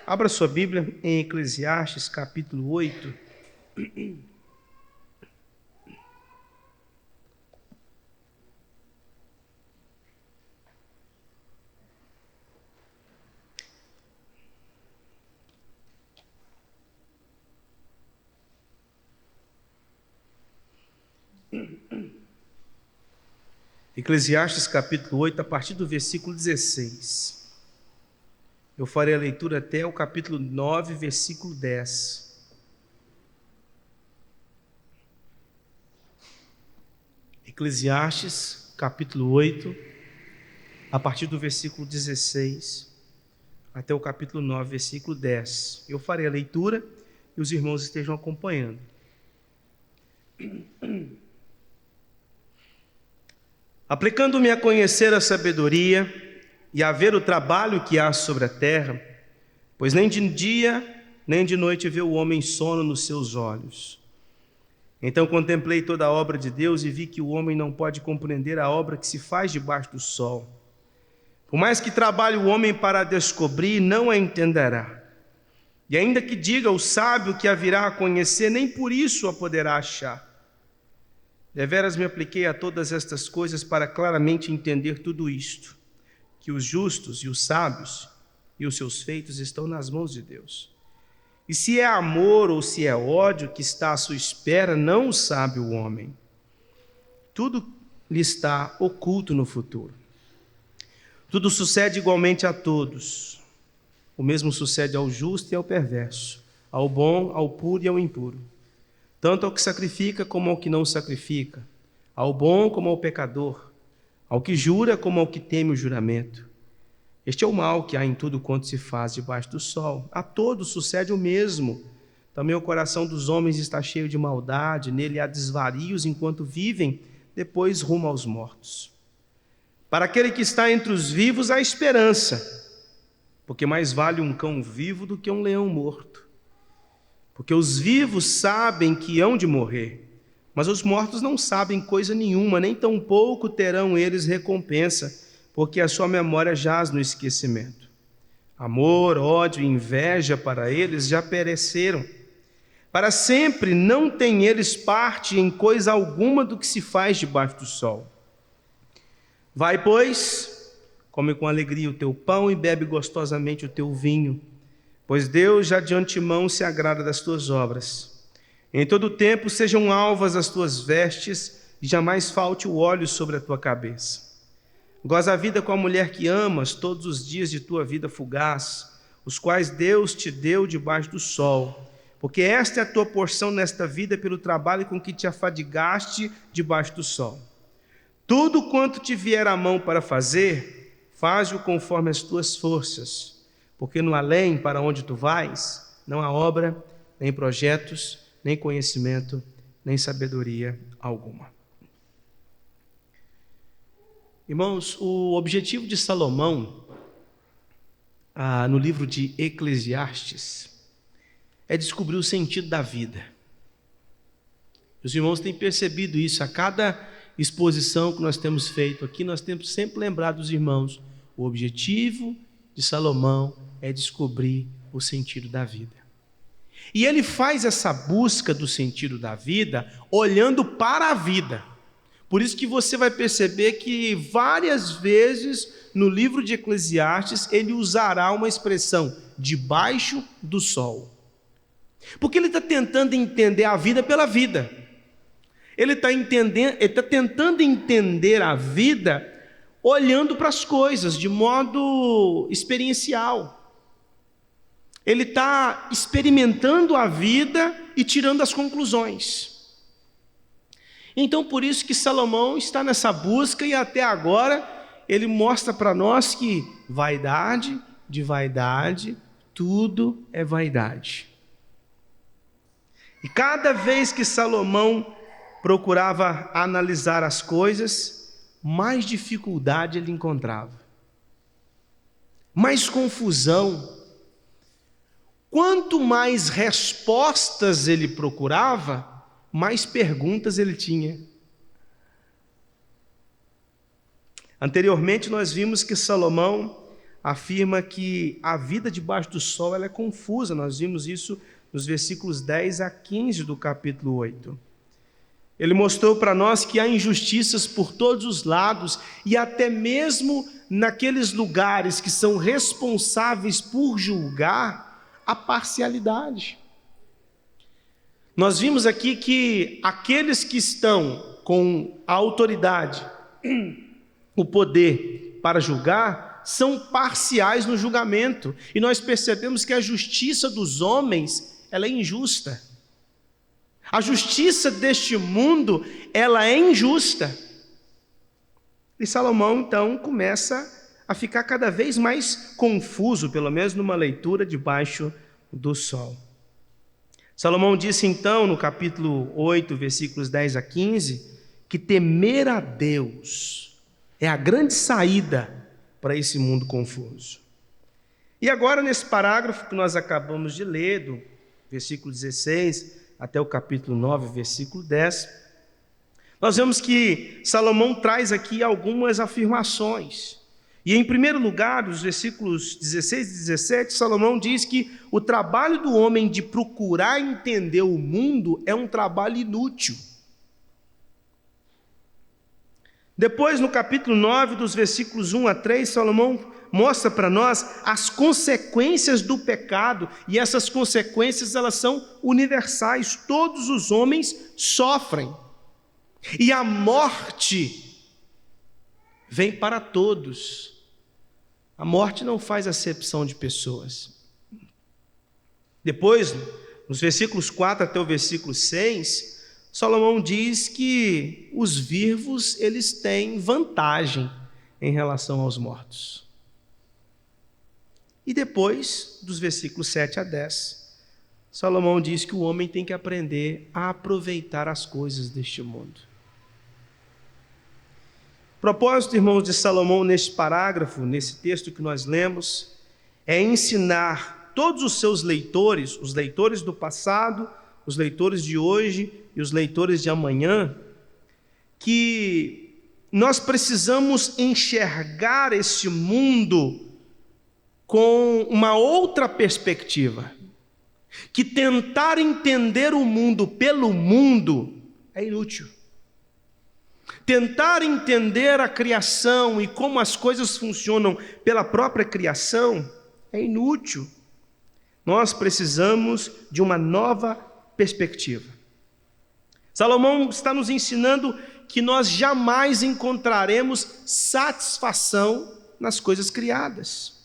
Abra sua Bíblia em Eclesiastes, capítulo 8. Eclesiastes, capítulo 8, a partir do versículo 16. Eu farei a leitura até o capítulo 9, versículo 10. Eclesiastes, capítulo 8, a partir do versículo 16, até o capítulo 9, versículo 10. Eu farei a leitura e os irmãos estejam acompanhando. Aplicando-me a conhecer a sabedoria e a ver o trabalho que há sobre a terra, pois nem de dia nem de noite vê o homem sono nos seus olhos. Então contemplei toda a obra de Deus e vi que o homem não pode compreender a obra que se faz debaixo do sol. Por mais que trabalhe o homem para descobrir, não a entenderá. E ainda que diga o sábio que a virá a conhecer, nem por isso a poderá achar. Deveras me apliquei a todas estas coisas para claramente entender tudo isto, que os justos e os sábios e os seus feitos estão nas mãos de Deus. E se é amor ou se é ódio que está à sua espera, não o sabe o homem. Tudo lhe está oculto no futuro. Tudo sucede igualmente a todos. O mesmo sucede ao justo e ao perverso, ao bom, ao puro e ao impuro. Tanto ao que sacrifica como ao que não sacrifica, ao bom como ao pecador, ao que jura como ao que teme o juramento. Este é o mal que há em tudo quanto se faz debaixo do sol. A todos sucede o mesmo. Também o coração dos homens está cheio de maldade, nele há desvarios enquanto vivem, depois rumo aos mortos. Para aquele que está entre os vivos há esperança, porque mais vale um cão vivo do que um leão morto. Porque os vivos sabem que hão de morrer, mas os mortos não sabem coisa nenhuma, nem tampouco terão eles recompensa, porque a sua memória jaz no esquecimento. Amor, ódio e inveja para eles já pereceram. Para sempre não têm eles parte em coisa alguma do que se faz debaixo do sol. Vai, pois, come com alegria o teu pão e bebe gostosamente o teu vinho, pois Deus já de antemão se agrada das tuas obras. Em todo tempo sejam alvas as tuas vestes e jamais falte o óleo sobre a tua cabeça. Goza a vida com a mulher que amas todos os dias de tua vida fugaz, os quais Deus te deu debaixo do sol, porque esta é a tua porção nesta vida pelo trabalho com que te afadigaste debaixo do sol. Tudo quanto te vier à mão para fazer, faz-o conforme as tuas forças, porque no além para onde tu vais, não há obra, nem projetos, nem conhecimento, nem sabedoria alguma. Irmãos, o objetivo de Salomão, no livro de Eclesiastes, é descobrir o sentido da vida. Os irmãos têm percebido isso a cada exposição que nós temos feito aqui, nós temos sempre lembrado os irmãos, o objetivo de Salomão é descobrir o sentido da vida. E ele faz essa busca do sentido da vida olhando para a vida. Por isso que você vai perceber que várias vezes no livro de Eclesiastes ele usará uma expressão, debaixo do sol. Porque ele está tentando entender a vida pela vida. Ele está tentando entender a vida olhando para as coisas de modo experiencial. Ele está experimentando a vida e tirando as conclusões. Então, por isso que Salomão está nessa busca e até agora ele mostra para nós que vaidade de vaidade, tudo é vaidade. E cada vez que Salomão procurava analisar as coisas, mais dificuldade ele encontrava, mais confusão. Quanto mais respostas ele procurava, mais perguntas ele tinha. Anteriormente nós vimos que Salomão afirma que a vida debaixo do sol ela é confusa. Nós vimos isso nos versículos 10 a 15 do capítulo 8. Ele mostrou para nós que há injustiças por todos os lados e até mesmo naqueles lugares que são responsáveis por julgar, a parcialidade. Nós vimos aqui que aqueles que estão com a autoridade, o poder para julgar, são parciais no julgamento. E nós percebemos que a justiça dos homens, ela é injusta. A justiça deste mundo, ela é injusta. E Salomão, então, começa a ficar cada vez mais confuso, pelo menos numa leitura debaixo do sol. Salomão disse, então, no capítulo 8, versículos 10 a 15, que temer a Deus é a grande saída para esse mundo confuso. E agora, nesse parágrafo que nós acabamos de ler, do versículo 16 até o capítulo 9, versículo 10, nós vemos que Salomão traz aqui algumas afirmações. E em primeiro lugar, os versículos 16 e 17, Salomão diz que o trabalho do homem de procurar entender o mundo é um trabalho inútil. Depois, no capítulo 9, dos versículos 1 a 3, Salomão mostra para nós as consequências do pecado, e essas consequências elas são universais, todos os homens sofrem. E a morte vem para todos. A morte não faz acepção de pessoas. Depois, nos versículos 4 até o versículo 6, Salomão diz que os vivos eles têm vantagem em relação aos mortos. E depois, dos versículos 7 a 10, Salomão diz que o homem tem que aprender a aproveitar as coisas deste mundo. O propósito, irmãos, de Salomão neste parágrafo, nesse texto que nós lemos, é ensinar todos os seus leitores, os leitores do passado, os leitores de hoje e os leitores de amanhã, que nós precisamos enxergar esse mundo com uma outra perspectiva, que tentar entender o mundo pelo mundo é inútil. Tentar entender a criação e como as coisas funcionam pela própria criação é inútil. Nós precisamos de uma nova perspectiva. Salomão está nos ensinando que nós jamais encontraremos satisfação nas coisas criadas.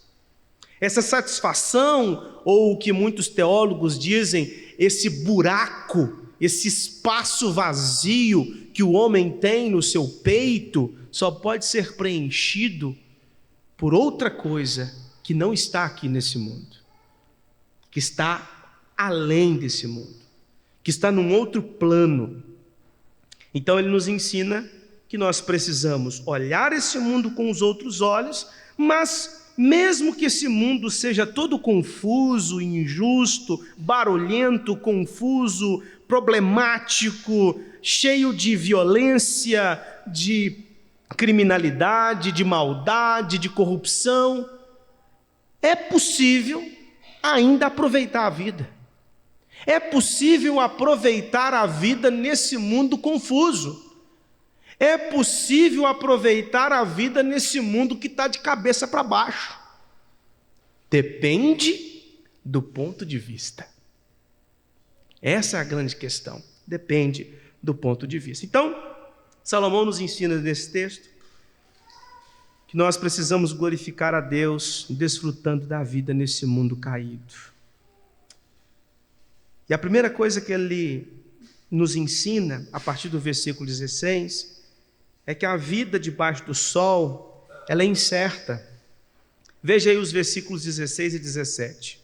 Essa satisfação, ou o que muitos teólogos dizem, esse buraco, esse espaço vazio que o homem tem no seu peito, só pode ser preenchido por outra coisa que não está aqui nesse mundo, que está além desse mundo, que está num outro plano. Então ele nos ensina que nós precisamos olhar esse mundo com os outros olhos, mas mesmo que esse mundo seja todo confuso, injusto, barulhento, confuso, problemático, cheio de violência, de criminalidade, de maldade, de corrupção, é possível ainda aproveitar a vida. É possível aproveitar a vida nesse mundo confuso. É possível aproveitar a vida nesse mundo que está de cabeça para baixo. Depende do ponto de vista. Essa é a grande questão. Depende do ponto de vista. Então, Salomão nos ensina nesse texto que nós precisamos glorificar a Deus desfrutando da vida nesse mundo caído. E a primeira coisa que ele nos ensina, a partir do versículo 16, é que a vida debaixo do sol, ela é incerta. Veja aí os versículos 16 e 17.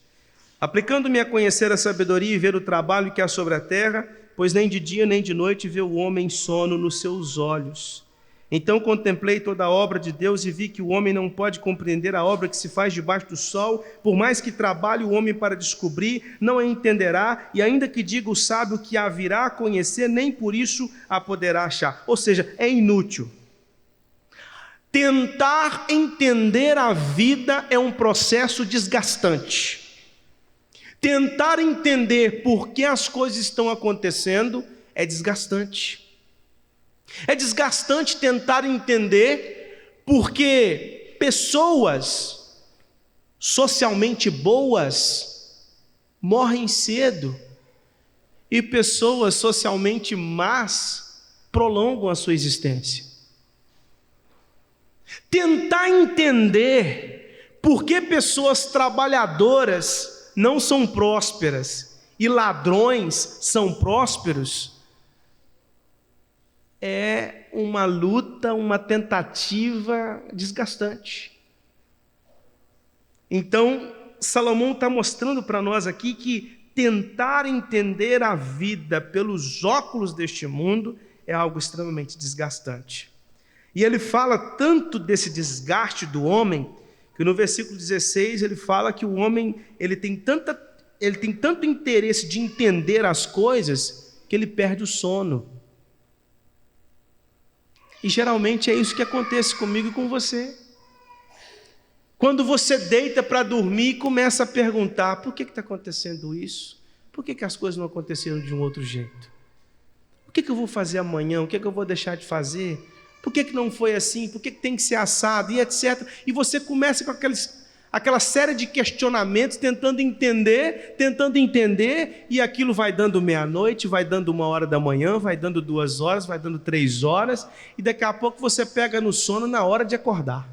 Aplicando-me a conhecer a sabedoria e ver o trabalho que há sobre a terra, pois nem de dia nem de noite vê o homem sono nos seus olhos. Então contemplei toda a obra de Deus e vi que o homem não pode compreender a obra que se faz debaixo do sol, por mais que trabalhe o homem para descobrir, não a entenderá, e ainda que diga o sábio que a virá a conhecer, nem por isso a poderá achar. Ou seja, é inútil. Tentar entender a vida é um processo desgastante. Tentar entender por que as coisas estão acontecendo é desgastante. É desgastante tentar entender porque pessoas socialmente boas morrem cedo e pessoas socialmente más prolongam a sua existência. Tentar entender por que pessoas trabalhadoras não são prósperas e ladrões são prósperos é uma luta, uma tentativa desgastante. Então, Salomão está mostrando para nós aqui que tentar entender a vida pelos óculos deste mundo é algo extremamente desgastante. E ele fala tanto desse desgaste do homem, que no versículo 16 ele fala que o homem ele tem tanto interesse de entender as coisas que ele perde o sono. E geralmente é isso que acontece comigo e com você. Quando você deita para dormir e começa a perguntar, por que está acontecendo isso? Por que as coisas não aconteceram de um outro jeito? O que eu vou fazer amanhã? O que eu vou deixar de fazer? Por que não foi assim? Por que tem que ser assado? E etc. E você começa com aquela série de questionamentos, tentando entender, e aquilo vai dando meia-noite, vai dando 1h da manhã, vai dando 2 horas, vai dando 3 horas, e daqui a pouco você pega no sono na hora de acordar.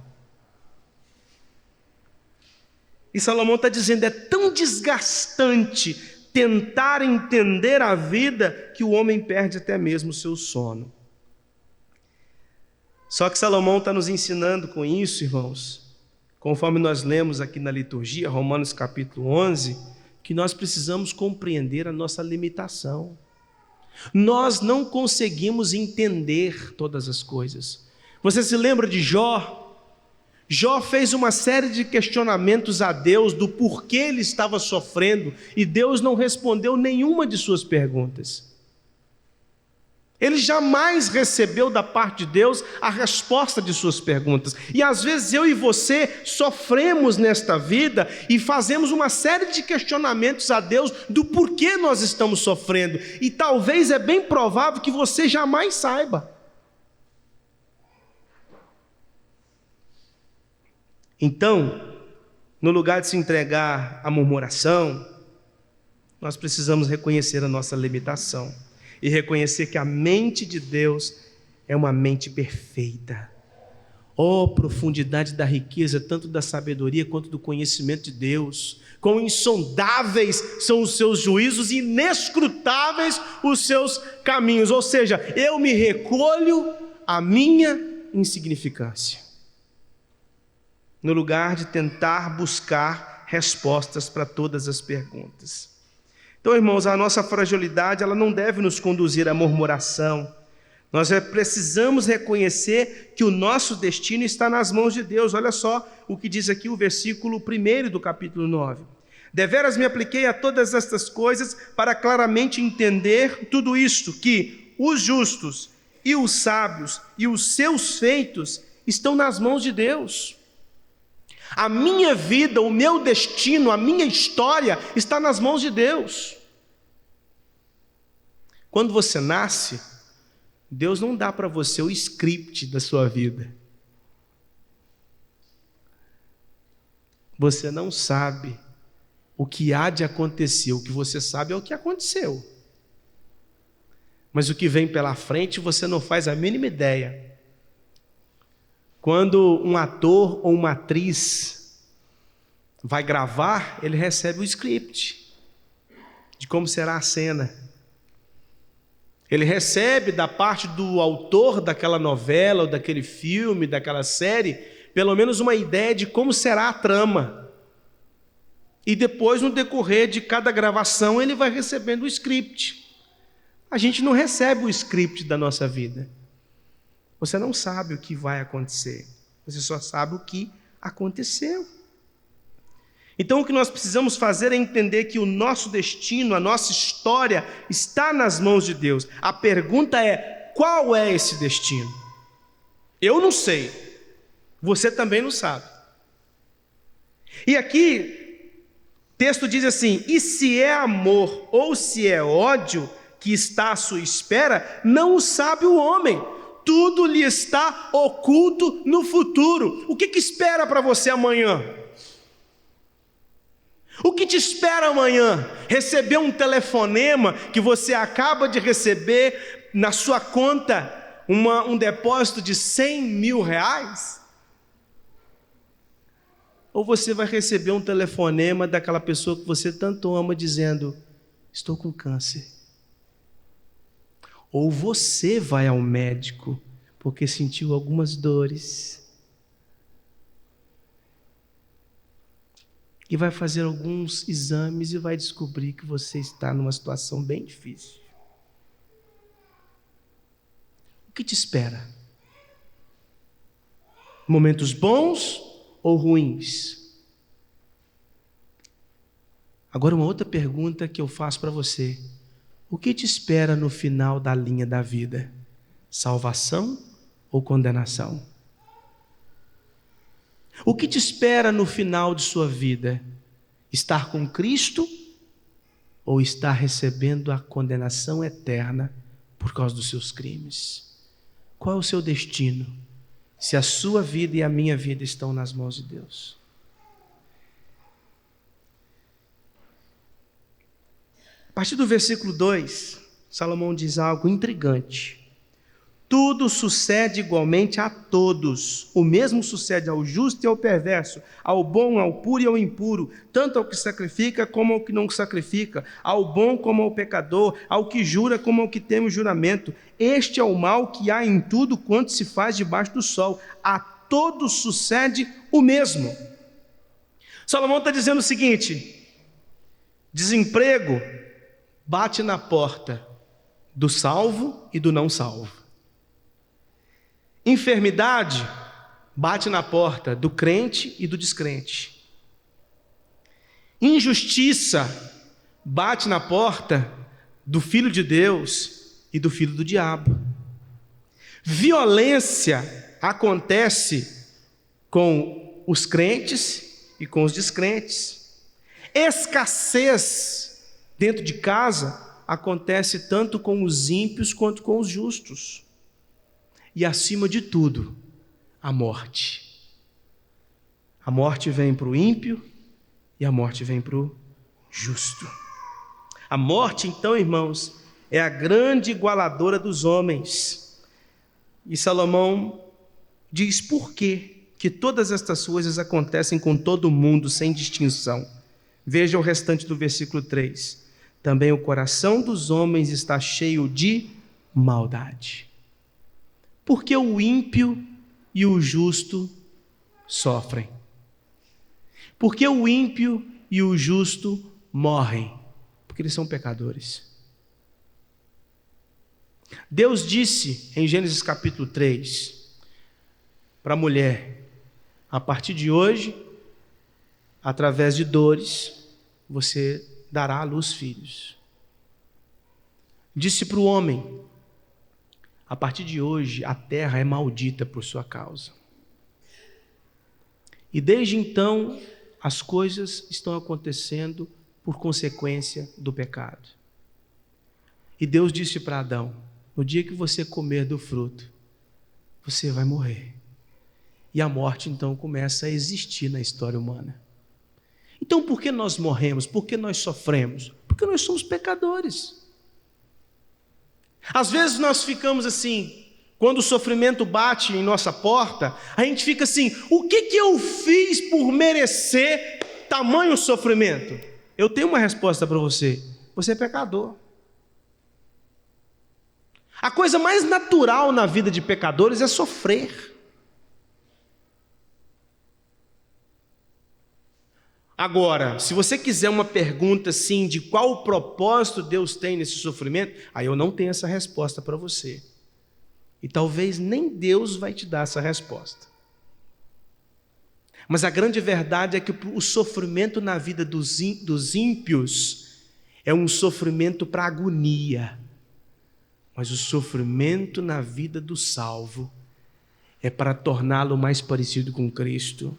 E Salomão está dizendo, é tão desgastante tentar entender a vida que o homem perde até mesmo o seu sono. Só que Salomão está nos ensinando com isso, irmãos, conforme nós lemos aqui na liturgia, Romanos capítulo 11, que nós precisamos compreender a nossa limitação. Nós não conseguimos entender todas as coisas. Você se lembra de Jó? Jó fez uma série de questionamentos a Deus do porquê ele estava sofrendo e Deus não respondeu nenhuma de suas perguntas. Ele jamais recebeu da parte de Deus a resposta de suas perguntas. E às vezes eu e você sofremos nesta vida e fazemos uma série de questionamentos a Deus do porquê nós estamos sofrendo. E talvez é bem provável que você jamais saiba. Então, no lugar de se entregar à murmuração, nós precisamos reconhecer a nossa limitação. E reconhecer que a mente de Deus é uma mente perfeita. Oh, profundidade da riqueza, tanto da sabedoria quanto do conhecimento de Deus. Quão insondáveis são os seus juízos e inescrutáveis os seus caminhos. Ou seja, eu me recolho à minha insignificância, no lugar de tentar buscar respostas para todas as perguntas. Então, irmãos, a nossa fragilidade ela não deve nos conduzir à murmuração. Nós precisamos reconhecer que o nosso destino está nas mãos de Deus. Olha só o que diz aqui o versículo 1 do capítulo 9. Deveras me apliquei a todas estas coisas para claramente entender tudo isto, que os justos e os sábios e os seus feitos estão nas mãos de Deus. A minha vida, o meu destino, a minha história está nas mãos de Deus. Quando você nasce, Deus não dá para você o script da sua vida. Você não sabe o que há de acontecer, o que você sabe é o que aconteceu. Mas o que vem pela frente você não faz a mínima ideia. Quando um ator ou uma atriz vai gravar, ele recebe o script de como será a cena. Ele recebe da parte do autor daquela novela, ou daquele filme, daquela série, pelo menos uma ideia de como será a trama. E depois, no decorrer de cada gravação, ele vai recebendo o script. A gente não recebe o script da nossa vida. Você não sabe o que vai acontecer. Você só sabe o que aconteceu. Então o que nós precisamos fazer é entender que o nosso destino, a nossa história está nas mãos de Deus. A pergunta é, qual é esse destino? Eu não sei. Você também não sabe. E aqui, o texto diz assim: e se é amor ou se é ódio que está à sua espera, não o sabe o homem. Tudo lhe está oculto no futuro. O que espera para você amanhã? O que te espera amanhã? Receber um telefonema que você acaba de receber na sua conta, um depósito de 100 mil reais? Ou você vai receber um telefonema daquela pessoa que você tanto ama dizendo: estou com câncer. Ou você vai ao médico porque sentiu algumas dores e vai fazer alguns exames e vai descobrir que você está numa situação bem difícil. O que te espera? Momentos bons ou ruins? Agora, uma outra pergunta que eu faço para você: o que te espera no final da linha da vida? Salvação ou condenação? O que te espera no final de sua vida? Estar com Cristo ou estar recebendo a condenação eterna por causa dos seus crimes? Qual é o seu destino, se a sua vida e a minha vida estão nas mãos de Deus? A partir do versículo 2, Salomão diz algo intrigante. Tudo sucede igualmente a todos. O mesmo sucede ao justo e ao perverso, ao bom, ao puro e ao impuro, tanto ao que sacrifica como ao que não sacrifica, ao bom como ao pecador, ao que jura como ao que teme o juramento. Este é o mal que há em tudo quanto se faz debaixo do sol. A todos sucede o mesmo. Salomão está dizendo o seguinte: desemprego bate na porta do salvo e do não salvo. Enfermidade bate na porta do crente e do descrente. Injustiça bate na porta do filho de Deus e do filho do diabo. Violência acontece com os crentes e com os descrentes. Escassez dentro de casa acontece tanto com os ímpios quanto com os justos. E acima de tudo, a morte. A morte vem para o ímpio e a morte vem para o justo. A morte, então, irmãos, é a grande igualadora dos homens. E Salomão diz por quê que todas estas coisas acontecem com todo mundo sem distinção. Veja o restante do versículo 3. Também o coração dos homens está cheio de maldade. Porque o ímpio e o justo sofrem. Porque o ímpio e o justo morrem. Porque eles são pecadores. Deus disse em Gênesis capítulo 3 para a mulher: a partir de hoje, através de dores, você dará à luz filhos. Disse para o homem: a partir de hoje, a terra é maldita por sua causa. E desde então, as coisas estão acontecendo por consequência do pecado. E Deus disse para Adão: no dia que você comer do fruto, você vai morrer. E a morte então começa a existir na história humana. Então por que nós morremos? Por que nós sofremos? Porque nós somos pecadores. Às vezes nós ficamos assim, quando o sofrimento bate em nossa porta, a gente fica assim: o que eu fiz por merecer tamanho sofrimento? Eu tenho uma resposta para você: você é pecador. A coisa mais natural na vida de pecadores é sofrer. Agora, se você quiser uma pergunta assim, de qual o propósito Deus tem nesse sofrimento, aí eu não tenho essa resposta para você. E talvez nem Deus vai te dar essa resposta. Mas a grande verdade é que o sofrimento na vida dos ímpios é um sofrimento para agonia. Mas o sofrimento na vida do salvo é para torná-lo mais parecido com Cristo,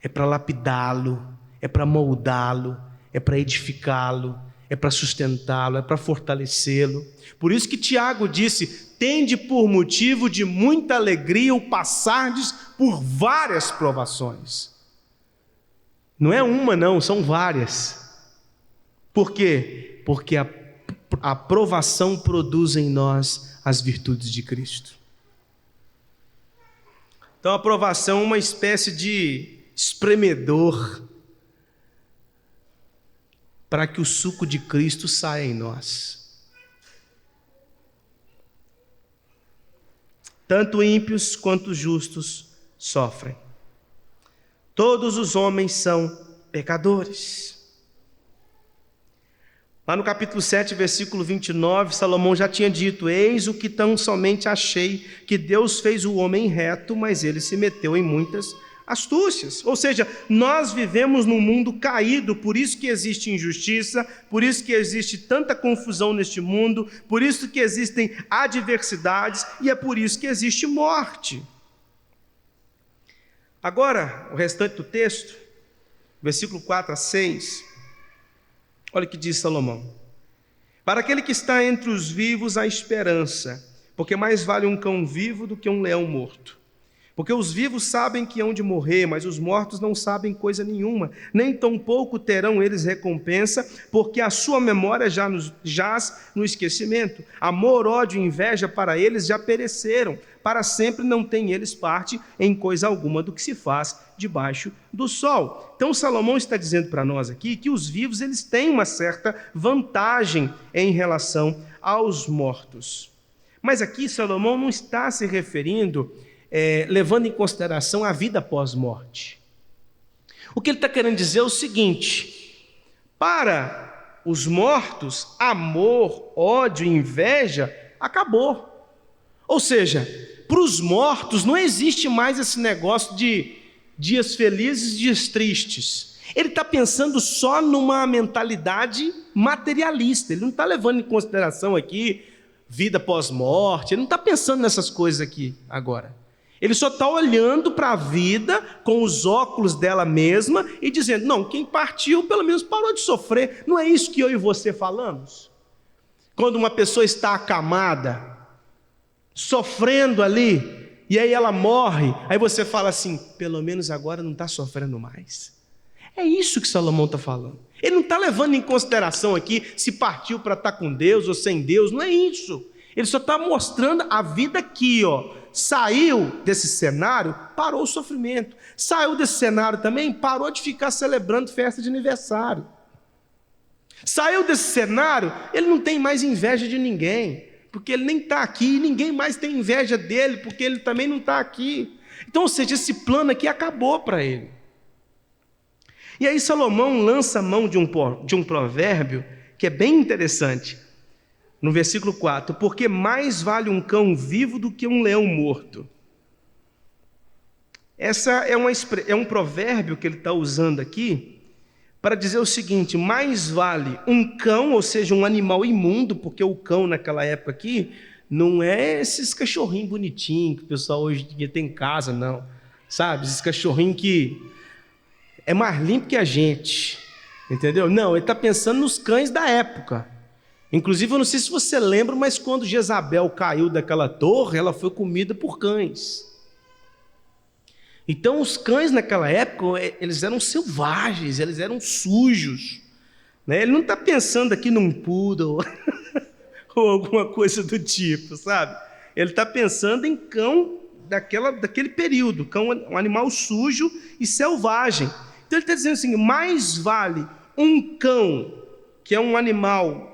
é para lapidá-lo, é para moldá-lo, é para edificá-lo, é para sustentá-lo, é para fortalecê-lo. Por isso que Tiago disse: tende por motivo de muita alegria o passardes por várias provações. Não é uma não, são várias. Por quê? Porque a provação produz em nós as virtudes de Cristo. Então a provação é uma espécie de espremedor para que o suco de Cristo saia em nós. Tanto ímpios quanto justos sofrem. Todos os homens são pecadores. Lá no capítulo 7, versículo 29, Salomão já tinha dito: eis o que tão somente achei, que Deus fez o homem reto, mas ele se meteu em muitas astúcias. Ou seja, nós vivemos num mundo caído, por isso que existe injustiça, por isso que existe tanta confusão neste mundo, por isso que existem adversidades e é por isso que existe morte. Agora, o restante do texto, versículo 4 a 6, olha o que diz Salomão: para aquele que está entre os vivos há esperança, porque mais vale um cão vivo do que um leão morto. Porque os vivos sabem que hão de morrer, mas os mortos não sabem coisa nenhuma, nem tampouco terão eles recompensa, porque a sua memória já jaz no esquecimento. Amor, ódio e inveja para eles já pereceram, para sempre não têm eles parte em coisa alguma do que se faz debaixo do sol. Então Salomão está dizendo para nós aqui que os vivos eles têm uma certa vantagem em relação aos mortos. Mas aqui Salomão não está se referindo levando em consideração a vida pós-morte. O que ele está querendo dizer é o seguinte: para os mortos, amor, ódio, inveja, acabou. Ou seja, para os mortos não existe mais esse negócio de dias felizes e dias tristes. Ele está pensando só numa mentalidade materialista, ele não está levando em consideração aqui vida pós-morte, ele não está pensando nessas coisas aqui agora. Ele só está olhando para a vida com os óculos dela mesma e dizendo: não, quem partiu pelo menos parou de sofrer. Não é isso que eu e você falamos? Quando uma pessoa está acamada, sofrendo ali, e aí ela morre, aí você fala assim: pelo menos agora não está sofrendo mais. É isso que Salomão está falando. Ele não está levando em consideração aqui se partiu para estar com Deus ou sem Deus, não é isso. Ele só está mostrando a vida aqui, ó. Saiu desse cenário, parou o sofrimento. Saiu desse cenário também, parou de ficar celebrando festa de aniversário. Saiu desse cenário, ele não tem mais inveja de ninguém, porque ele nem está aqui, e ninguém mais tem inveja dele, porque ele também não está aqui. Então, ou seja, esse plano aqui acabou para ele. E aí Salomão lança a mão de um provérbio que é bem interessante. No versículo 4, porque mais vale um cão vivo do que um leão morto. Essa é um provérbio que ele está usando aqui para dizer o seguinte: mais vale um cão, ou seja, um animal imundo, porque o cão naquela época aqui não é esses cachorrinhos bonitinhos que o pessoal hoje tem em casa, não. Sabe, esses cachorrinhos que é mais limpo que a gente, entendeu? Não, ele está pensando nos cães da época. Inclusive, eu não sei se você lembra, mas quando Jezabel caiu daquela torre, ela foi comida por cães. Então, os cães naquela época, eles eram selvagens, eles eram sujos. Né? Ele não está pensando aqui num poodle ou alguma coisa do tipo, sabe? Ele está pensando em cão daquele período, cão, um animal sujo e selvagem. Então, ele está dizendo assim, mais vale um cão, que é um animal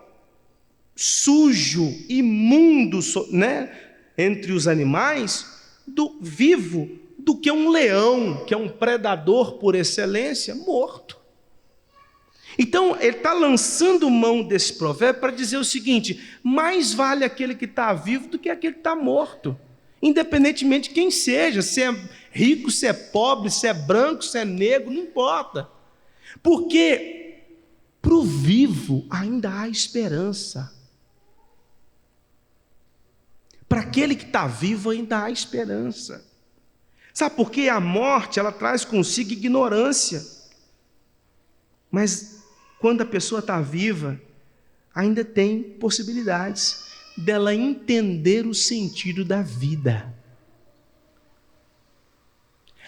sujo, imundo, né, entre os animais, vivo, do que um leão, que é um predador por excelência, morto. Então, ele está lançando mão desse provérbio para dizer o seguinte: mais vale aquele que está vivo do que aquele que está morto, independentemente de quem seja, se é rico, se é pobre, se é branco, se é negro, não importa, porque para o vivo ainda há esperança. Para aquele que está vivo ainda há esperança. Sabe por quê? A morte, ela traz consigo ignorância. Mas quando a pessoa está viva, ainda tem possibilidades dela entender o sentido da vida.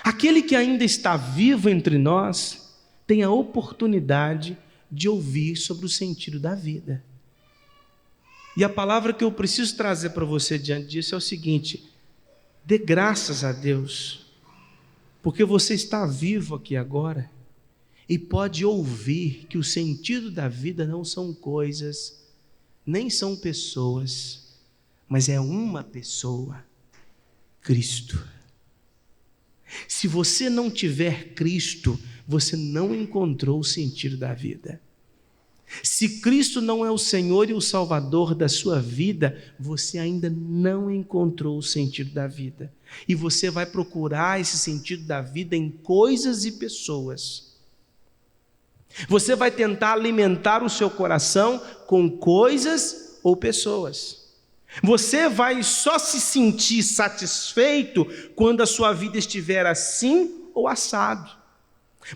Aquele que ainda está vivo entre nós tem a oportunidade de ouvir sobre o sentido da vida. E a palavra que eu preciso trazer para você diante disso é o seguinte: dê graças a Deus, porque você está vivo aqui agora e pode ouvir que o sentido da vida não são coisas, nem são pessoas, mas é uma pessoa, Cristo. Se você não tiver Cristo, você não encontrou o sentido da vida. Se Cristo não é o Senhor e o Salvador da sua vida, você ainda não encontrou o sentido da vida. E você vai procurar esse sentido da vida em coisas e pessoas. Você vai tentar alimentar o seu coração com coisas ou pessoas. Você vai só se sentir satisfeito quando a sua vida estiver assim ou assado.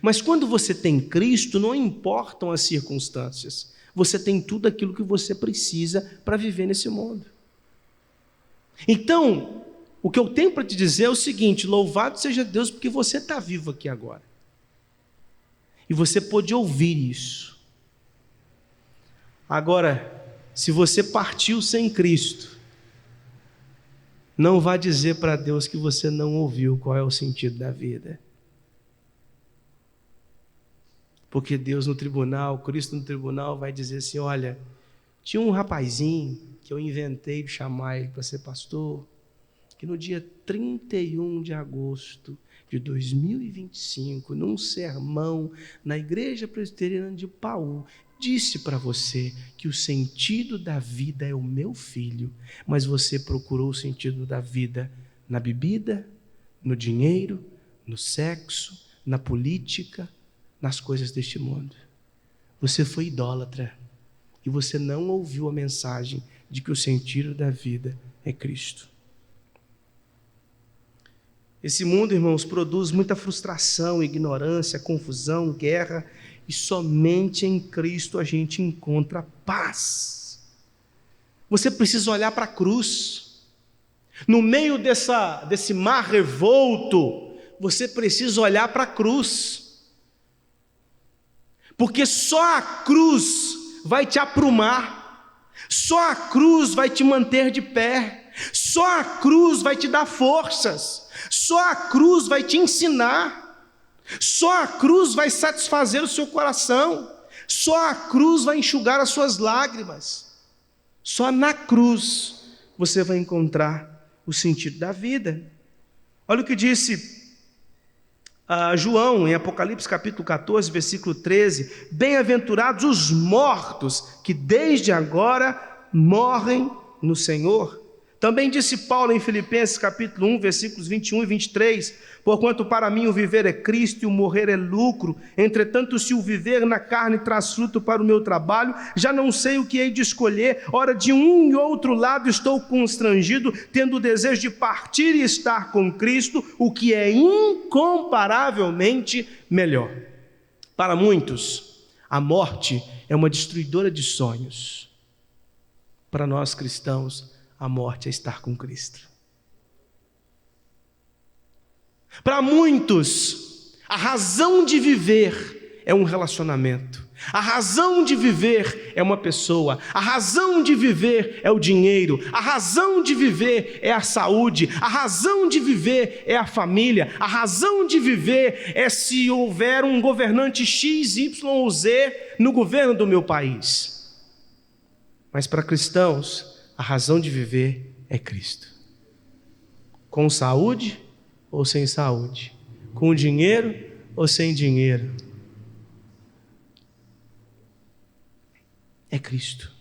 Mas quando você tem Cristo, não importam as circunstâncias. Você tem tudo aquilo que você precisa para viver nesse mundo. Então, o que eu tenho para te dizer é o seguinte: louvado seja Deus porque você está vivo aqui agora. E você pôde ouvir isso. Agora, se você partiu sem Cristo, não vá dizer para Deus que você não ouviu qual é o sentido da vida. Porque Deus no tribunal, Cristo no tribunal vai dizer assim: olha, tinha um rapazinho que eu inventei de chamar ele para ser pastor, que no dia 31 de agosto de 2025, num sermão na Igreja Presbiteriana de Paú, disse para você que o sentido da vida é o meu filho, mas você procurou o sentido da vida na bebida, no dinheiro, no sexo, na política, nas coisas deste mundo. Você foi idólatra e você não ouviu a mensagem de que o sentido da vida é Cristo. Esse mundo, irmãos, produz muita frustração, ignorância, confusão, guerra, e somente em Cristo a gente encontra paz. Você precisa olhar para a cruz. No meio desse mar revolto, você precisa olhar para a cruz. Porque só a cruz vai te aprumar, só a cruz vai te manter de pé, só a cruz vai te dar forças, só a cruz vai te ensinar, só a cruz vai satisfazer o seu coração, só a cruz vai enxugar as suas lágrimas, só na cruz você vai encontrar o sentido da vida. Olha o que disse João, em Apocalipse capítulo 14, versículo 13: bem-aventurados os mortos, que desde agora morrem no Senhor. Também disse Paulo em Filipenses capítulo 1, versículos 21 e 23: porquanto para mim o viver é Cristo e o morrer é lucro, entretanto se o viver na carne traz fruto para o meu trabalho, já não sei o que hei de escolher, ora de um e outro lado estou constrangido, tendo o desejo de partir e estar com Cristo, o que é incomparavelmente melhor. Para muitos, a morte é uma destruidora de sonhos. Para nós cristãos, a morte é estar com Cristo. Para muitos, a razão de viver é um relacionamento. A razão de viver é uma pessoa. A razão de viver é o dinheiro. A razão de viver é a saúde. A razão de viver é a família. A razão de viver é se houver um governante X, Y ou Z no governo do meu país. Mas para cristãos, a razão de viver é Cristo. Com saúde ou sem saúde? Com dinheiro ou sem dinheiro? É Cristo.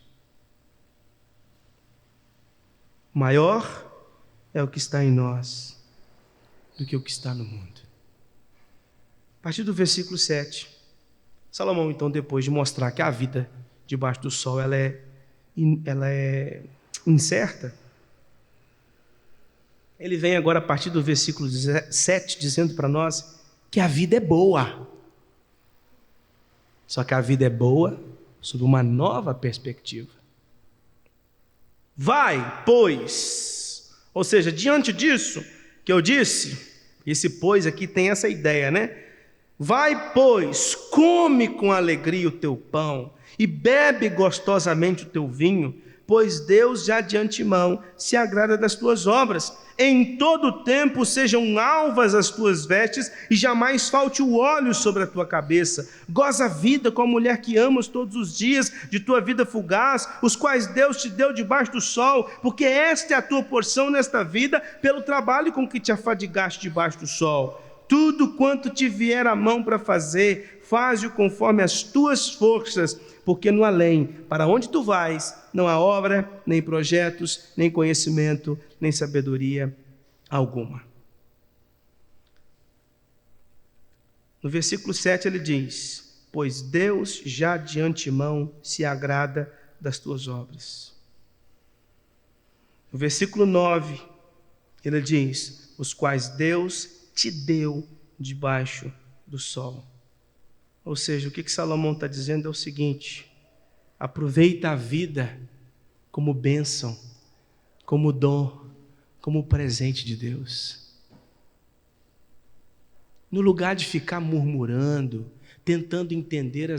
Maior é o que está em nós do que o que está no mundo. A partir do versículo 7, Salomão, então, depois de mostrar que a vida debaixo do sol ela é incerta, ele vem agora a partir do versículo 7, dizendo para nós que a vida é boa. Só que a vida é boa sob uma nova perspectiva. Vai, pois, ou seja, diante disso que eu disse, esse pois aqui tem essa ideia, né? Vai, pois, come com alegria o teu pão e bebe gostosamente o teu vinho, pois Deus já de antemão se agrada das tuas obras. Em todo o tempo sejam alvas as tuas vestes e jamais falte o óleo sobre a tua cabeça. Goza a vida com a mulher que amas todos os dias de tua vida fugaz, os quais Deus te deu debaixo do sol, porque esta é a tua porção nesta vida, pelo trabalho com que te afadigaste debaixo do sol. Tudo quanto te vier à mão para fazer, faze-o conforme as tuas forças, porque no além, para onde tu vais, não há obra, nem projetos, nem conhecimento, nem sabedoria alguma. No versículo 7 ele diz: pois Deus já de antemão se agrada das tuas obras. No versículo 9 ele diz: os quais Deus te deu debaixo do sol. Ou seja, o que Salomão está dizendo é o seguinte: aproveita a vida como bênção, como dom, como presente de Deus. No lugar de ficar murmurando, tentando entender,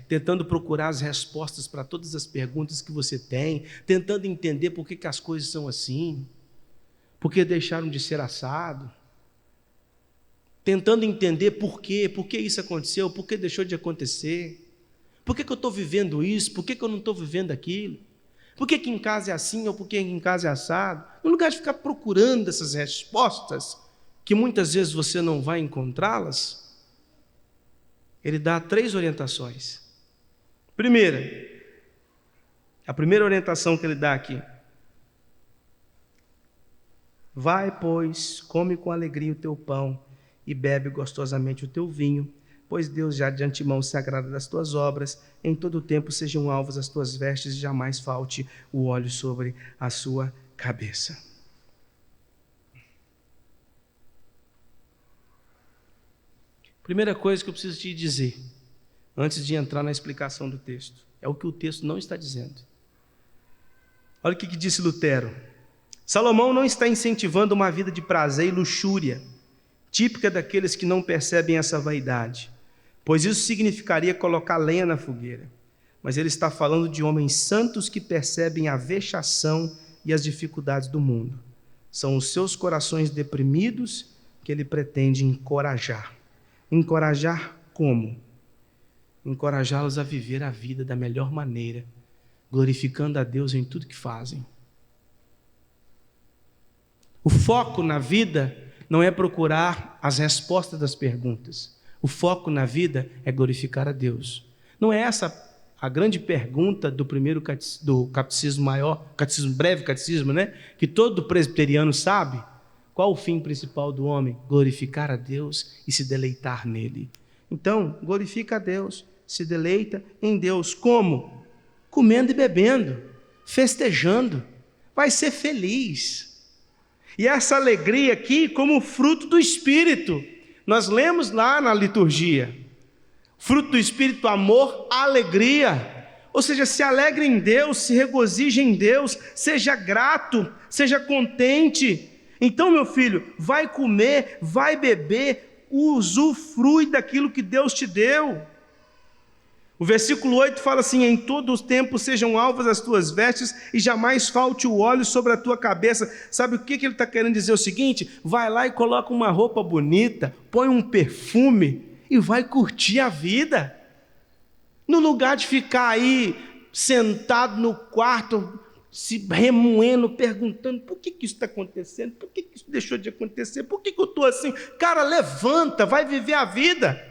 tentando procurar as respostas para todas as perguntas que você tem, tentando entender por que as coisas são assim, por que deixaram de ser assado, tentando entender por que isso aconteceu, por que deixou de acontecer, por que eu estou vivendo isso, por que eu não estou vivendo aquilo, por que em casa é assim ou por que em casa é assado. No lugar de ficar procurando essas respostas, que muitas vezes você não vai encontrá-las, ele dá 3 orientações. A primeira orientação que ele dá aqui: vai, pois, come com alegria o teu pão e bebe gostosamente o teu vinho, pois Deus já de antemão se agrada das tuas obras. Em todo o tempo sejam alvas as tuas vestes e jamais falte o óleo sobre a sua cabeça. Primeira coisa que eu preciso te dizer, antes de entrar na explicação do texto, é o que o texto não está dizendo. Olha o que disse Lutero: Salomão não está incentivando uma vida de prazer e luxúria, típica daqueles que não percebem essa vaidade, pois isso significaria colocar lenha na fogueira. Mas ele está falando de homens santos que percebem a vexação e as dificuldades do mundo. São os seus corações deprimidos que ele pretende encorajar. Encorajar como? Encorajá-los a viver a vida da melhor maneira, glorificando a Deus em tudo que fazem. O foco na vida não é procurar as respostas das perguntas. O foco na vida é glorificar a Deus. Não é essa a grande pergunta do primeiro do catecismo maior, breve catecismo, né? Que todo presbiteriano sabe. Qual o fim principal do homem? Glorificar a Deus e se deleitar nele. Então, glorifica a Deus, se deleita em Deus. Como? Comendo e bebendo, festejando. Vai ser feliz. E essa alegria aqui como fruto do Espírito. Nós lemos lá na liturgia. Fruto do Espírito, amor, alegria. Ou seja, se alegre em Deus, se regozije em Deus, seja grato, seja contente. Então, meu filho, vai comer, vai beber, usufrui daquilo que Deus te deu. O versículo 8 fala assim: em todo o tempo sejam alvas as tuas vestes e jamais falte o óleo sobre a tua cabeça. Sabe o que ele está querendo dizer? O seguinte: vai lá e coloca uma roupa bonita, põe um perfume e vai curtir a vida. No lugar de ficar aí sentado no quarto, se remoendo, perguntando: por que isso está acontecendo? Por que isso deixou de acontecer? Por que eu estou assim? Cara, levanta, vai viver a vida.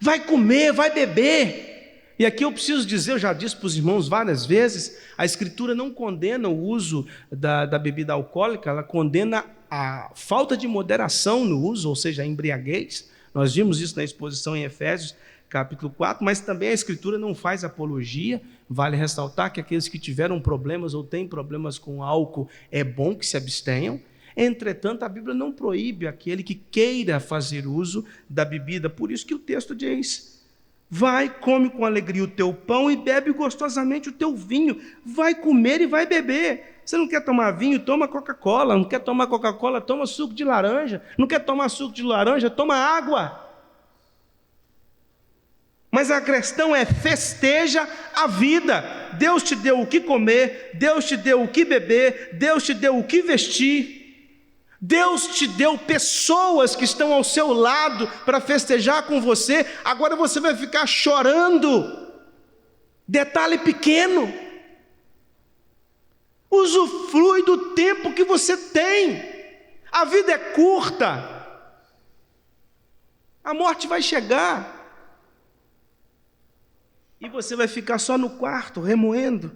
Vai comer, vai beber. E aqui eu preciso dizer, eu já disse para os irmãos várias vezes, a Escritura não condena o uso da bebida alcoólica, ela condena a falta de moderação no uso, ou seja, a embriaguez. Nós vimos isso na exposição em Efésios, capítulo 4, mas também a Escritura não faz apologia. Vale ressaltar que aqueles que tiveram problemas ou têm problemas com álcool, é bom que se abstenham. Entretanto, a Bíblia não proíbe aquele que queira fazer uso da bebida. Por isso que o texto diz: vai, come com alegria o teu pão e bebe gostosamente o teu vinho. Vai comer e vai beber. Você não quer tomar vinho? Toma Coca-Cola. Não quer tomar Coca-Cola? Toma suco de laranja. Não quer tomar suco de laranja? Toma água. Mas a questão é: festeja a vida. Deus te deu o que comer, Deus te deu o que beber, Deus te deu o que vestir. Deus te deu pessoas que estão ao seu lado para festejar com você. Agora você vai ficar chorando. Detalhe pequeno: usufrui do tempo que você tem. A vida é curta. A morte vai chegar. E você vai ficar só no quarto, remoendo.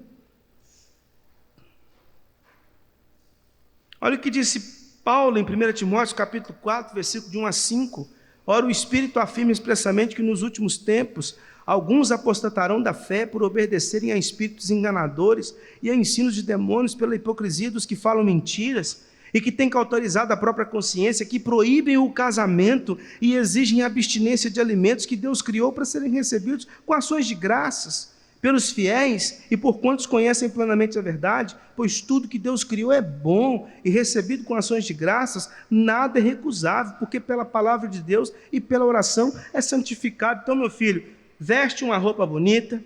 Olha o que disse Paulo em 1 Timóteo, capítulo 4, versículo de 1 a 5. Ora, o Espírito afirma expressamente que nos últimos tempos alguns apostatarão da fé por obedecerem a espíritos enganadores e a ensinos de demônios pela hipocrisia dos que falam mentiras e que têm cauterizado a própria consciência, que proíbem o casamento e exigem a abstinência de alimentos que Deus criou para serem recebidos com ações de graças pelos fiéis e por quantos conhecem plenamente a verdade, pois tudo que Deus criou é bom e recebido com ações de graças, nada é recusável, porque pela palavra de Deus e pela oração é santificado. Então, meu filho, veste uma roupa bonita,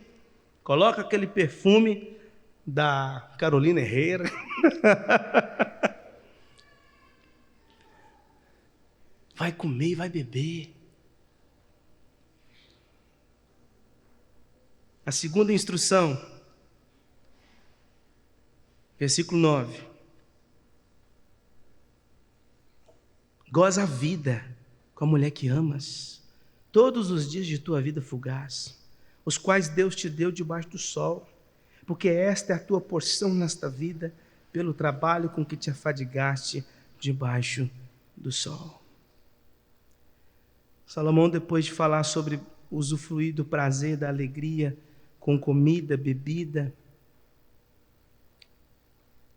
coloca aquele perfume da Carolina Herrera, vai comer e vai beber. A segunda instrução, versículo 9. Goza a vida com a mulher que amas, todos os dias de tua vida fugaz, os quais Deus te deu debaixo do sol, porque esta é a tua porção nesta vida, pelo trabalho com que te afadigaste debaixo do sol. Salomão, depois de falar sobre usufruir do prazer, da alegria, com comida, bebida,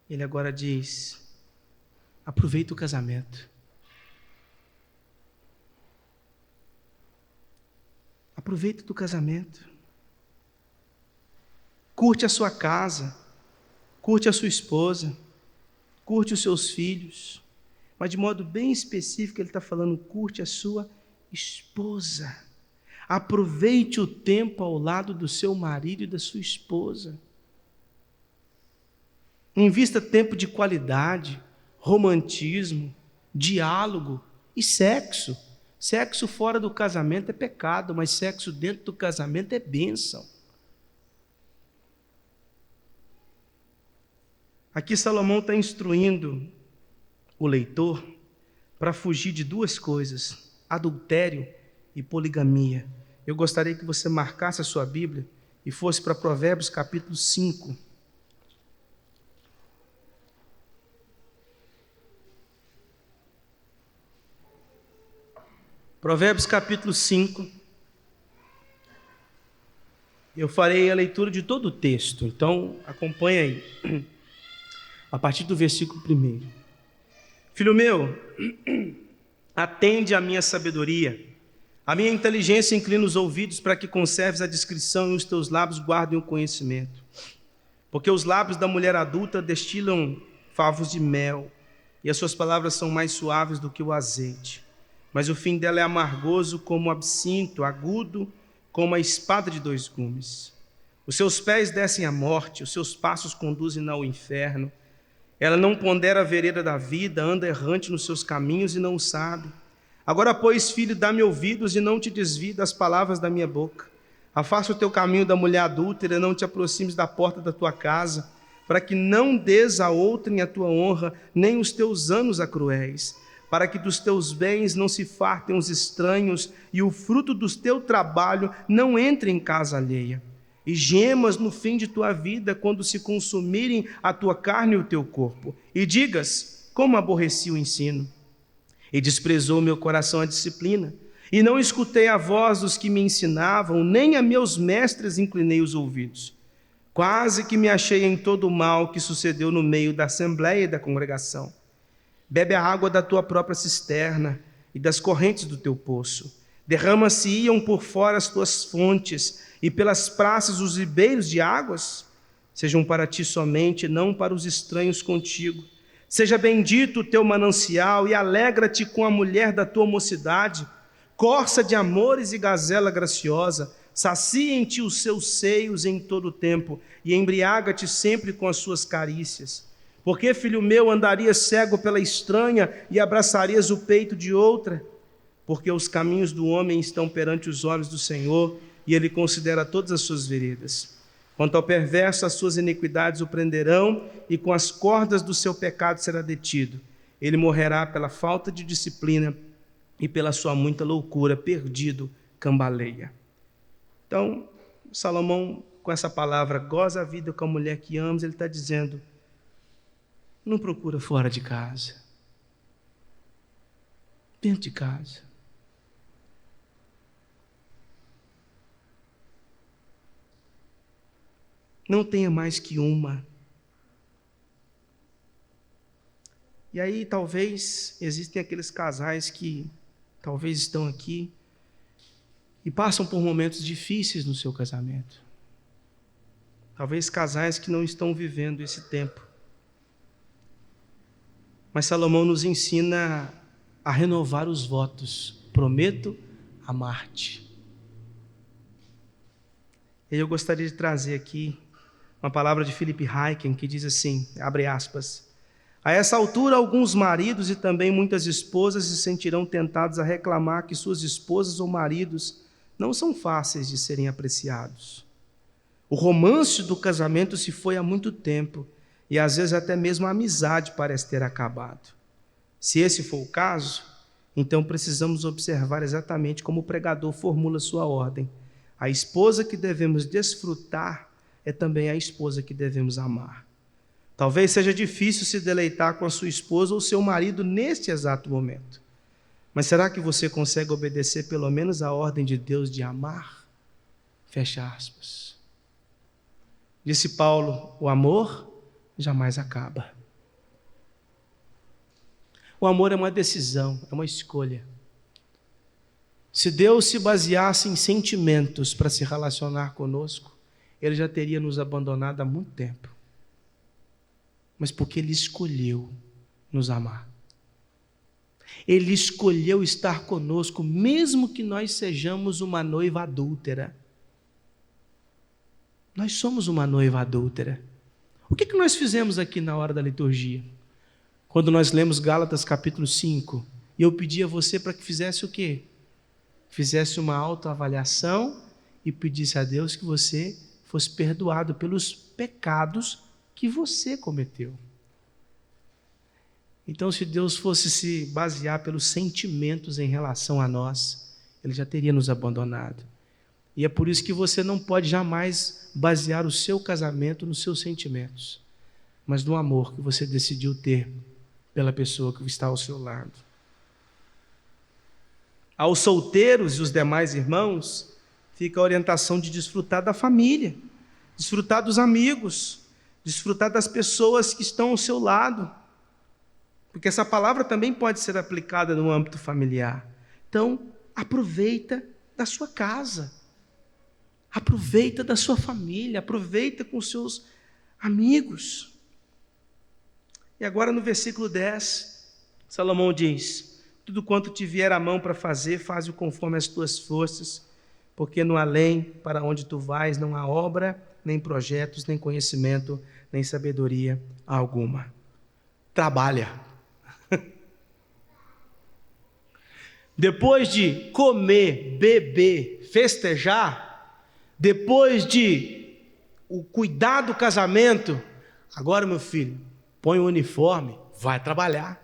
ele agora diz: aproveita o casamento. Aproveita do casamento. Curte a sua casa, curte a sua esposa, curte os seus filhos, mas de modo bem específico ele está falando: curte a sua esposa. Aproveite o tempo ao lado do seu marido e da sua esposa. Invista tempo de qualidade, romantismo, diálogo e sexo. Sexo fora do casamento é pecado, mas sexo dentro do casamento é bênção. Aqui Salomão está instruindo o leitor para fugir de duas coisas: adultério e poligamia. Eu gostaria que você marcasse a sua Bíblia e fosse para Provérbios capítulo 5. Provérbios capítulo 5. Eu farei a leitura de todo o texto, então acompanhe aí, a partir do versículo 1. Filho meu, atende à minha sabedoria, a minha inteligência inclina os ouvidos para que conserves a discrição e os teus lábios guardem o conhecimento. Porque os lábios da mulher adulta destilam favos de mel, e as suas palavras são mais suaves do que o azeite. Mas o fim dela é amargoso como o absinto, agudo como a espada de dois gumes. Os seus pés descem à morte, os seus passos conduzem ao inferno. Ela não pondera a vereda da vida, anda errante nos seus caminhos e não sabe. Agora, pois, filho, dá-me ouvidos e não te desvie das palavras da minha boca. Afasta o teu caminho da mulher adúltera, não te aproximes da porta da tua casa, para que não des a outrem a tua honra, nem os teus anos a cruéis, para que dos teus bens não se fartem os estranhos e o fruto do teu trabalho não entre em casa alheia. E gemas no fim de tua vida, quando se consumirem a tua carne e o teu corpo. E digas: como aborreci o ensino, e desprezou meu coração a disciplina. E não escutei a voz dos que me ensinavam, nem a meus mestres inclinei os ouvidos. Quase que me achei em todo o mal que sucedeu no meio da assembleia e da congregação. Bebe a água da tua própria cisterna e das correntes do teu poço. Derrama-se-iam por fora as tuas fontes, e pelas praças os ribeiros de águas. Sejam para ti somente, não para os estranhos contigo. Seja bendito o teu manancial, e alegra-te com a mulher da tua mocidade. Corça de amores e gazela graciosa, sacia em ti os seus seios em todo o tempo, e embriaga-te sempre com as suas carícias. Porque, filho meu, andarias cego pela estranha, e abraçarias o peito de outra? Porque os caminhos do homem estão perante os olhos do Senhor, e ele considera todas as suas veredas. Quanto ao perverso, as suas iniquidades o prenderão, e com as cordas do seu pecado será detido. Ele morrerá pela falta de disciplina, e pela sua muita loucura, perdido, cambaleia. Então, Salomão, com essa palavra, goza a vida com a mulher que amas, ele está dizendo, não procura fora de casa, dentro de casa. Não tenha mais que uma. E aí, talvez, existem aqueles casais que talvez estão aqui e passam por momentos difíceis no seu casamento. Talvez casais que não estão vivendo esse tempo. Mas Salomão nos ensina a renovar os votos. Prometo amar-te. E eu gostaria de trazer aqui uma palavra de Philip Ryken que diz assim, abre aspas, a essa altura alguns maridos e também muitas esposas se sentirão tentados a reclamar que suas esposas ou maridos não são fáceis de serem apreciados. O romance do casamento se foi há muito tempo e às vezes até mesmo a amizade parece ter acabado. Se esse for o caso, então precisamos observar exatamente como o pregador formula sua ordem. A esposa que devemos desfrutar é também a esposa que devemos amar. Talvez seja difícil se deleitar com a sua esposa ou seu marido neste exato momento. Mas será que você consegue obedecer pelo menos a ordem de Deus de amar? Fecha aspas. Disse Paulo, o amor jamais acaba. O amor é uma decisão, é uma escolha. Se Deus se baseasse em sentimentos para se relacionar conosco, Ele já teria nos abandonado há muito tempo. Mas porque Ele escolheu nos amar. Ele escolheu estar conosco, mesmo que nós sejamos uma noiva adúltera. Nós somos uma noiva adúltera. O que nós fizemos aqui na hora da liturgia? Quando nós lemos Gálatas capítulo 5, e eu pedi a você para que fizesse o quê? Fizesse uma autoavaliação e pedisse a Deus que você fosse perdoado pelos pecados que você cometeu. Então, se Deus fosse se basear pelos sentimentos em relação a nós, Ele já teria nos abandonado. E é por isso que você não pode jamais basear o seu casamento nos seus sentimentos, mas no amor que você decidiu ter pela pessoa que está ao seu lado. Aos solteiros e os demais irmãos, fica a orientação de desfrutar da família, desfrutar dos amigos, desfrutar das pessoas que estão ao seu lado, porque essa palavra também pode ser aplicada no âmbito familiar. Então, aproveita da sua casa, aproveita da sua família, aproveita com seus amigos. E agora no versículo 10, Salomão diz, tudo quanto te vier a mão para fazer, faze-o conforme as tuas forças, porque no além, para onde tu vais, não há obra, nem projetos, nem conhecimento, nem sabedoria alguma. Trabalha. Depois de comer, beber, festejar, depois de o cuidar do casamento, agora, meu filho, põe o uniforme, vai trabalhar.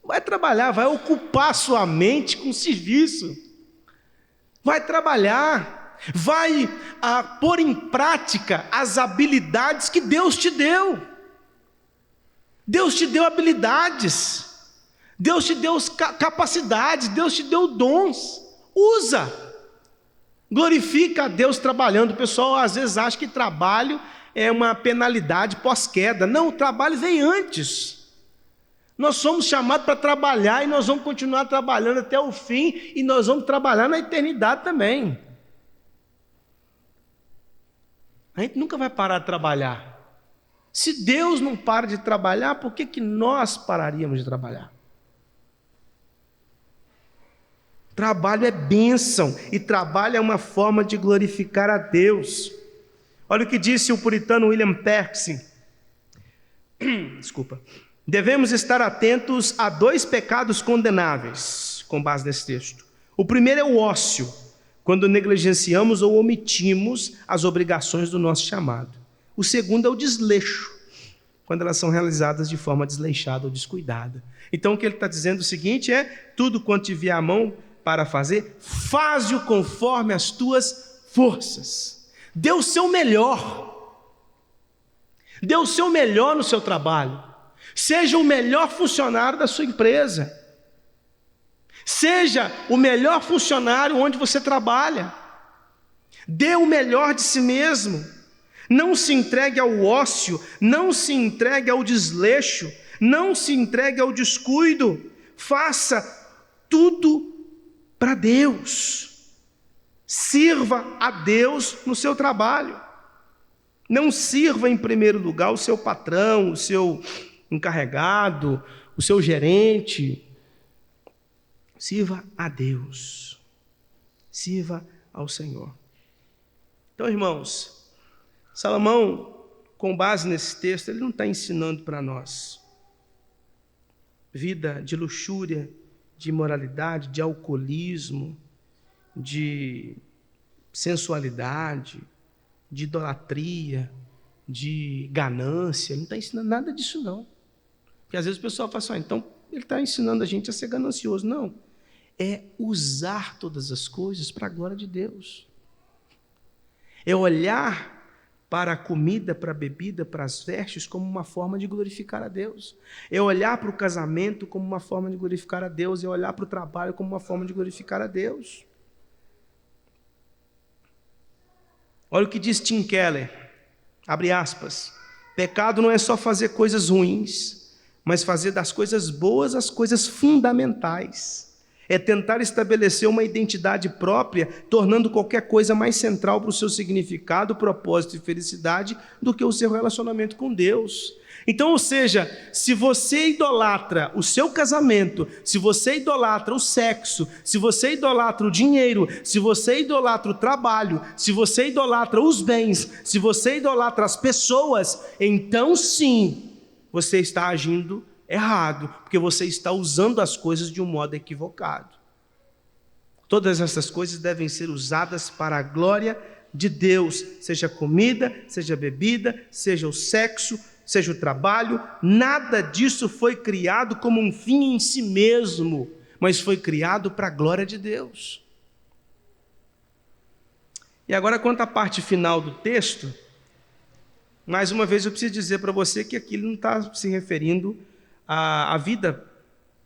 Vai trabalhar, vai ocupar sua mente com serviço. Vai trabalhar, vai pôr em prática as habilidades que Deus te deu. Deus te deu habilidades. Deus te deu capacidades, Deus te deu dons. Usa. Glorifica a Deus trabalhando. O pessoal às vezes acha que trabalho é uma penalidade pós-queda. Não, o trabalho vem antes. Nós somos chamados para trabalhar e nós vamos continuar trabalhando até o fim e nós vamos trabalhar na eternidade também. A gente nunca vai parar de trabalhar. Se Deus não para de trabalhar, por que nós pararíamos de trabalhar? Trabalho é bênção e trabalho é uma forma de glorificar a Deus. Olha o que disse o puritano William Perkins. Desculpa. Devemos estar atentos a 2 pecados condenáveis, com base nesse texto. O primeiro é o ócio, quando negligenciamos ou omitimos as obrigações do nosso chamado. O segundo é o desleixo, quando elas são realizadas de forma desleixada ou descuidada. Então o que ele está dizendo é o seguinte: tudo quanto te vier à mão para fazer, faze-o conforme as tuas forças. Dê o seu melhor. Dê o seu melhor no seu trabalho. Seja o melhor funcionário da sua empresa. Seja o melhor funcionário onde você trabalha. Dê o melhor de si mesmo. Não se entregue ao ócio, não se entregue ao desleixo, não se entregue ao descuido. Faça tudo para Deus. Sirva a Deus no seu trabalho. Não sirva em primeiro lugar o seu patrão, o seu encarregado, o seu gerente. Sirva a Deus. Sirva ao Senhor. Então, irmãos, Salomão, com base nesse texto, ele não está ensinando para nós vida de luxúria, de imoralidade, de alcoolismo, de sensualidade, de idolatria, de ganância. Ele não está ensinando nada disso, não. Porque às vezes o pessoal fala assim: então ele está ensinando a gente a ser ganancioso. Não. É usar todas as coisas para a glória de Deus. É olhar para a comida, para a bebida, para as vestes como uma forma de glorificar a Deus. É olhar para o casamento como uma forma de glorificar a Deus. É olhar para o trabalho como uma forma de glorificar a Deus. Olha o que diz Tim Keller, abre aspas: pecado não é só fazer coisas ruins, mas fazer das coisas boas as coisas fundamentais. É tentar estabelecer uma identidade própria, tornando qualquer coisa mais central para o seu significado, propósito e felicidade do que o seu relacionamento com Deus. Então, ou seja, se você idolatra o seu casamento, se você idolatra o sexo, se você idolatra o dinheiro, se você idolatra o trabalho, se você idolatra os bens, se você idolatra as pessoas, então sim, você está agindo errado, porque você está usando as coisas de um modo equivocado. Todas essas coisas devem ser usadas para a glória de Deus, seja comida, seja bebida, seja o sexo, seja o trabalho. Nada disso foi criado como um fim em si mesmo, mas foi criado para a glória de Deus. E agora, quanto à parte final do texto, mais uma vez eu preciso dizer para você que aqui ele não está se referindo à vida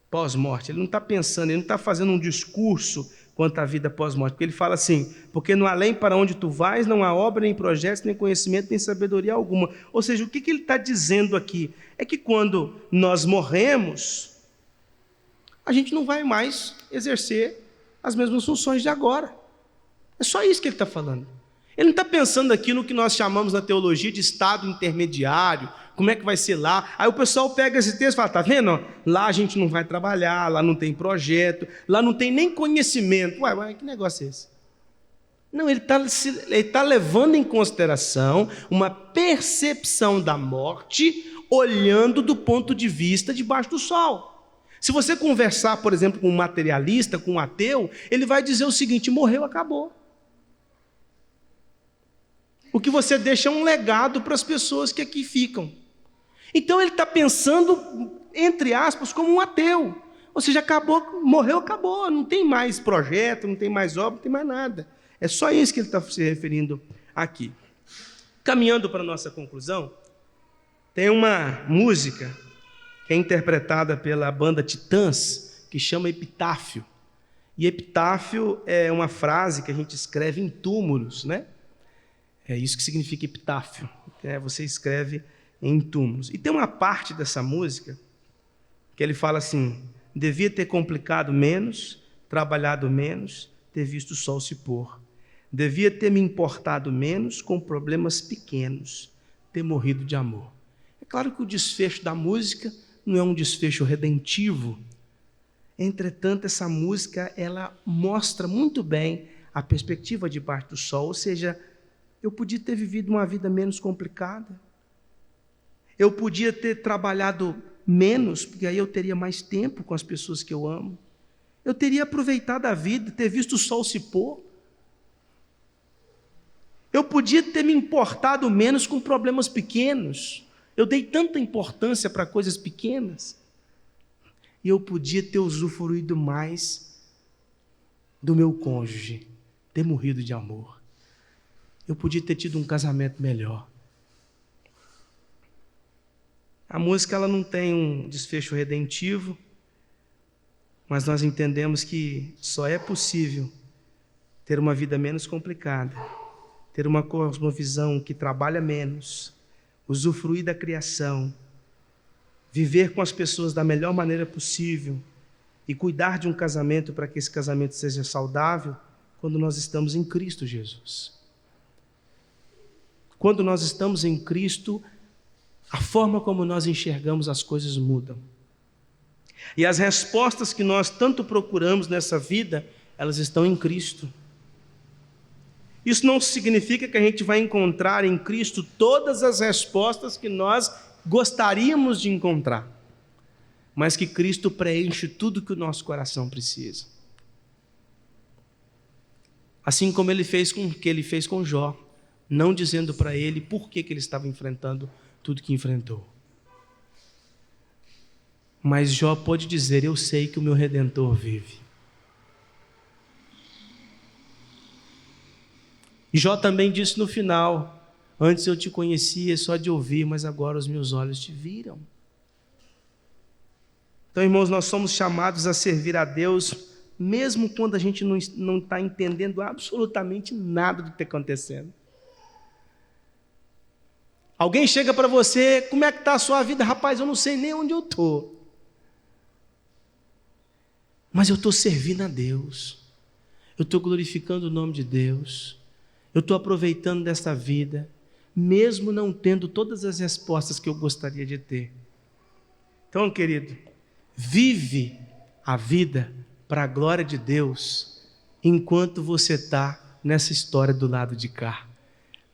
pós-morte. Ele não está pensando, ele não está fazendo um discurso quanto à vida pós-morte, porque ele fala assim: porque no além para onde tu vais não há obra, nem projetos, nem conhecimento, nem sabedoria alguma. Ou seja, o que ele está dizendo aqui é que quando nós morremos, a gente não vai mais exercer as mesmas funções de agora. É só isso que ele está falando. Ele não está pensando aqui no que nós chamamos na teologia de estado intermediário, como é que vai ser lá. Aí o pessoal pega esse texto e fala: tá vendo? Lá a gente não vai trabalhar, lá não tem projeto, lá não tem nem conhecimento. Ué, que negócio é esse? Não, ele está levando em consideração uma percepção da morte, olhando do ponto de vista debaixo do sol. Se você conversar, por exemplo, com um materialista, com um ateu, ele vai dizer o seguinte: morreu, acabou. O que você deixa é um legado para as pessoas que aqui ficam. Então ele está pensando, entre aspas, como um ateu. Ou seja, acabou, morreu, acabou. Não tem mais projeto, não tem mais obra, não tem mais nada. É só isso que ele está se referindo aqui. Caminhando para a nossa conclusão, tem uma música que é interpretada pela banda Titãs, que chama Epitáfio. E epitáfio é uma frase que a gente escreve em túmulos, né? É isso que significa epitáfio. Você escreve em túmulos. E tem uma parte dessa música que ele fala assim: devia ter complicado menos, trabalhado menos, ter visto o sol se pôr. Devia ter me importado menos com problemas pequenos, ter morrido de amor. É claro que o desfecho da música não é um desfecho redentivo. Entretanto, essa música, ela mostra muito bem a perspectiva de baixo do sol, ou seja, eu podia ter vivido uma vida menos complicada. Eu podia ter trabalhado menos, porque aí eu teria mais tempo com as pessoas que eu amo. Eu teria aproveitado a vida, ter visto o sol se pôr. Eu podia ter me importado menos com problemas pequenos. Eu dei tanta importância para coisas pequenas. E eu podia ter usufruído mais do meu cônjuge, ter morrido de amor. Eu podia ter tido um casamento melhor. A música ela não tem um desfecho redentivo, mas nós entendemos que só é possível ter uma vida menos complicada, ter uma cosmovisão que trabalha menos, usufruir da criação, viver com as pessoas da melhor maneira possível e cuidar de um casamento para que esse casamento seja saudável quando nós estamos em Cristo Jesus. Quando nós estamos em Cristo, a forma como nós enxergamos as coisas mudam. E as respostas que nós tanto procuramos nessa vida, elas estão em Cristo. Isso não significa que a gente vai encontrar em Cristo todas as respostas que nós gostaríamos de encontrar, mas que Cristo preenche tudo que o nosso coração precisa. Assim como ele fez com Jó, não dizendo para ele por que ele estava enfrentando tudo que enfrentou. Mas Jó pôde dizer: eu sei que o meu Redentor vive. E Jó também disse no final: antes eu te conhecia só de ouvir, mas agora os meus olhos te viram. Então, irmãos, nós somos chamados a servir a Deus, mesmo quando a gente não está entendendo absolutamente nada do que está acontecendo. Alguém chega para você: como é que está a sua vida? Rapaz, eu não sei nem onde eu estou. Mas eu estou servindo a Deus. Eu estou glorificando o nome de Deus. Eu estou aproveitando desta vida, mesmo não tendo todas as respostas que eu gostaria de ter. Então, querido, vive a vida para a glória de Deus, enquanto você está nessa história do lado de cá.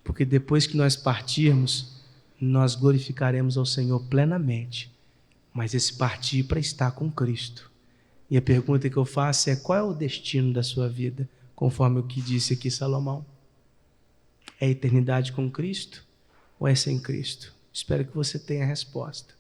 Porque depois que nós partirmos, nós glorificaremos ao Senhor plenamente. Mas esse partir para estar com Cristo. E a pergunta que eu faço é: qual é o destino da sua vida? Conforme o que disse aqui Salomão. É a eternidade com Cristo ou é sem Cristo? Espero que você tenha a resposta.